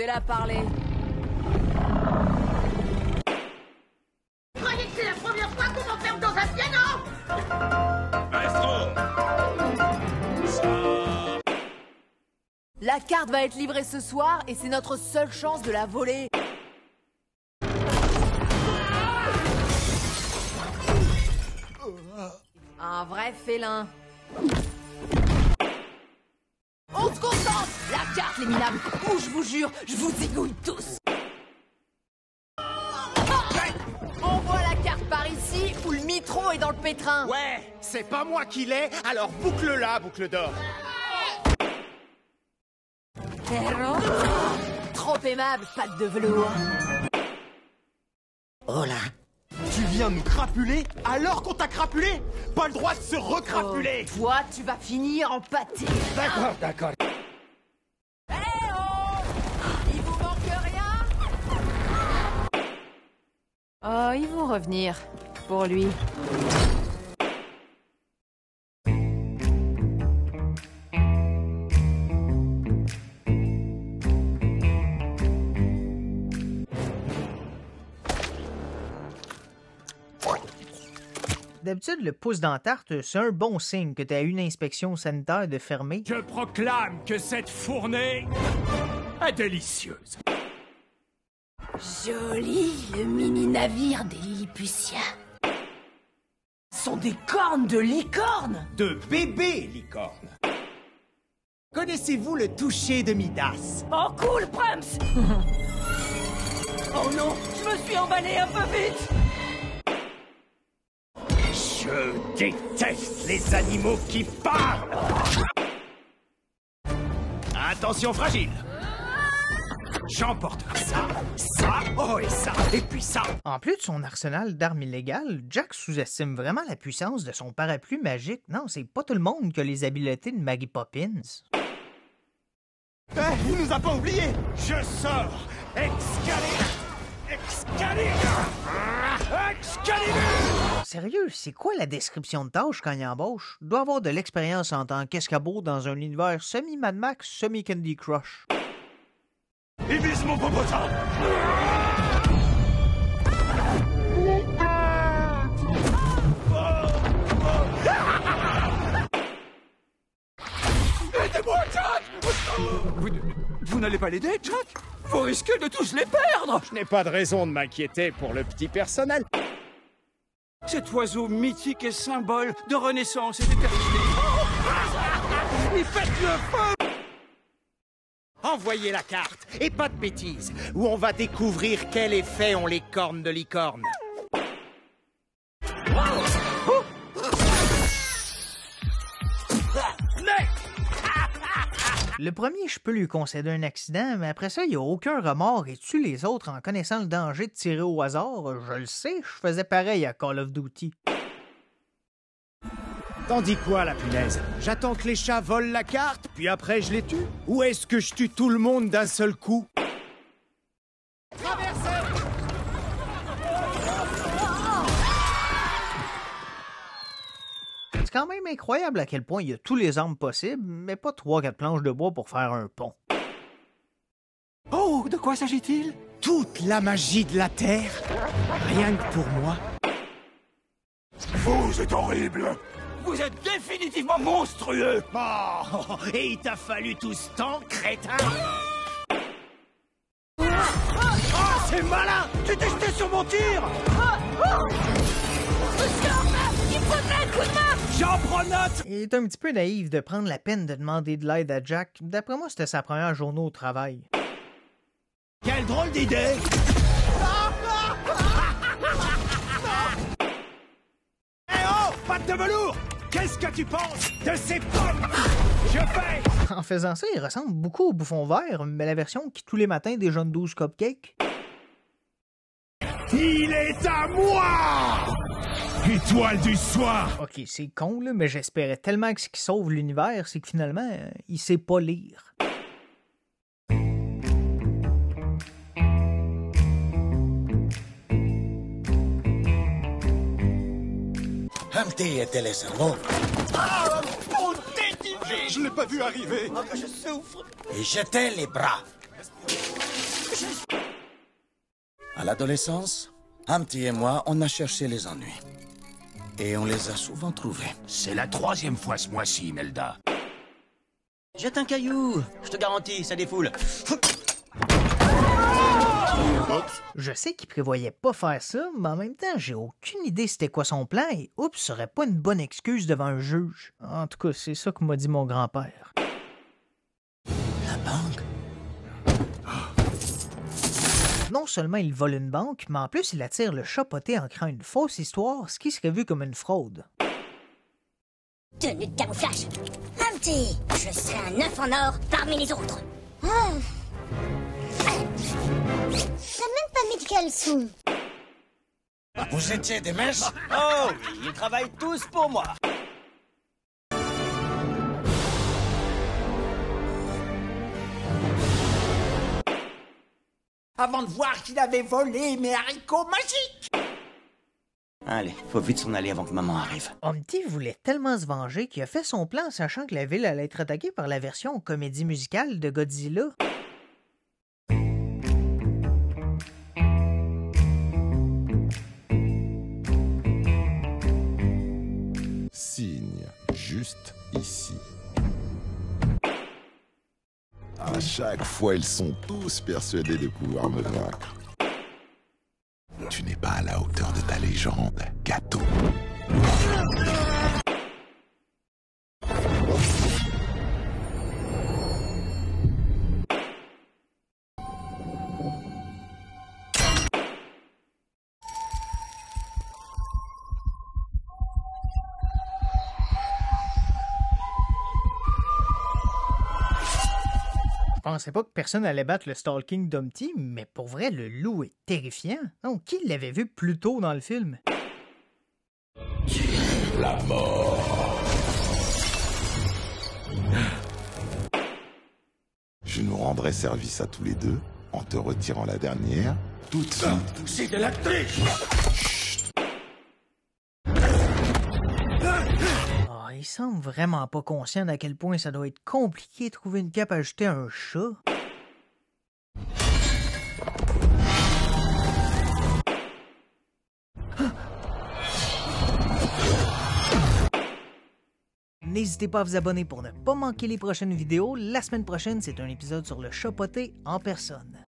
Fais-la parler. Vous croyez que c'est la première fois qu'on m'enferme dans un piano? Maestro! Ça... La carte va être livrée ce soir et c'est notre seule chance de la voler. Un vrai félin. On se concentre! La carte, les minables! Ou je vous jure, je vous zigouille tous! Envoie la carte par ici ou le mitron est dans le pétrin! Ouais, c'est pas moi qui l'ai, alors boucle-la, boucle d'or. Trop aimable, patte de velours! Oh là. Tu viens nous crapuler alors qu'on t'a crapulé? Pas le droit de se recrapuler. Toi, tu vas finir en pâté! D'accord, d'accord. Eh oh! Il vous manque rien? Oh, ils vont revenir. Pour lui. D'habitude, le pouce dans la tarte, c'est un bon signe que tu as une inspection sanitaire de fermer. Je proclame que cette fournée est délicieuse. Joli, le mini-navire des Lilliputiens. Sont des cornes de licorne. De bébé licorne. Connaissez-vous le toucher de Midas? Oh cool, Prams. Oh non, je me suis emballé un peu vite. Je déteste les animaux qui parlent. Attention fragile. J'emporterai ça, oh et ça, et puis ça. En plus de son arsenal d'armes illégales, Jack sous-estime vraiment la puissance de son parapluie magique. Non, c'est pas tout le monde qui a les habiletés de Mary Poppins. Il nous a pas oubliés. Je sors Excalibur. Sérieux, c'est quoi la description de tâche quand il embauche? Doit avoir de l'expérience en tant qu'escabeau dans un univers semi-Mad Max, semi-Candy Crush. Il vise mon popotin. Aidez-moi, Jack! Vous n'allez pas l'aider, Jack? Vous risquez de tous les perdre! Je n'ai pas de raison de m'inquiéter pour le petit personnel. Cet oiseau mythique et symbole de renaissance et d'éternité. Il pète le feu! Envoyez la carte, et pas de bêtises, où on va découvrir quel effet ont les cornes de licorne. Le premier, je peux lui concéder un accident, mais après ça, il n'y a aucun remords et tue les autres en connaissant le danger de tirer au hasard. Je le sais, je faisais pareil à Call of Duty. T'en dis quoi, la punaise? J'attends que les chats volent la carte, puis après je les tue? Ou est-ce que je tue tout le monde d'un seul coup? Traversez! C'est quand même incroyable à quel point il y a tous les armes possibles, mais pas 3-4 planches de bois pour faire un pont. Oh, de quoi s'agit-il? Toute la magie de la Terre, rien que pour moi. Vous êtes horrible! Vous êtes définitivement monstrueux! Oh, et il t'a fallu tout ce temps, crétin! Oh, c'est malin! Tu t'es jeté sur mon tir! Monsieur Orphan, il faudrait un coup de main. J'en prends note! Il est un petit peu naïf de prendre la peine de demander de l'aide à Jack. D'après moi, c'était sa première journée au travail. Quelle drôle d'idée! Eh oh, patte de velours! Qu'est-ce que tu penses de ces pommes? Je fais! En faisant ça, il ressemble beaucoup au Bouffon Vert, mais la version qui tous les matins déjeune 12 cupcakes. Il est à moi! Étoile du soir! Ok, c'est con, là, mais j'espérais tellement que ce qui sauve l'univers, c'est que finalement, il sait pas lire. Humpty était le cerveau. Je l'ai pas vu arriver! Et jetait les bras. À l'adolescence, Humpty et moi, on a cherché les ennuis. Et on les a souvent trouvés. C'est la 3e fois ce mois-ci, Imelda. Jette un caillou, je te garantis, ça défoule. Je sais qu'il prévoyait pas faire ça, mais en même temps, j'ai aucune idée c'était quoi son plan et oups, ce serait pas une bonne excuse devant un juge. En tout cas, c'est ça que m'a dit mon grand-père. La banque? Non seulement il vole une banque, mais en plus il attire le chat poté en créant une fausse histoire, ce qui serait vu comme une fraude. Tenue de camouflage. Humpty, je serai un œuf en or parmi les autres. T'as même pas mis de caleçon. Vous étiez des messes? Oh oui, ils travaillent tous pour moi. Avant de voir qu'il avait volé mes haricots magiques. Allez, faut vite s'en aller avant que maman arrive. Humpty voulait tellement se venger qu'il a fait son plan en sachant que la ville allait être attaquée par la version comédie musicale de Godzilla. Signe juste ici. À chaque fois, ils sont tous persuadés de pouvoir me vaincre. Tu n'es pas à la hauteur de ta légende, gâteau. Je pensais pas que personne allait battre le stalking d'Humpty, mais pour vrai, le loup est terrifiant. Donc, qui l'avait vu plus tôt dans le film? La mort. Je nous rendrai service à tous les deux en te retirant la dernière tout de suite. C'est de la triche! Oh, il semble vraiment pas conscient d'à quel point ça doit être compliqué de trouver une cape à ajouter à un chat. N'hésitez pas à vous abonner pour ne pas manquer les prochaines vidéos. La semaine prochaine, c'est un épisode sur le chat poté en personne.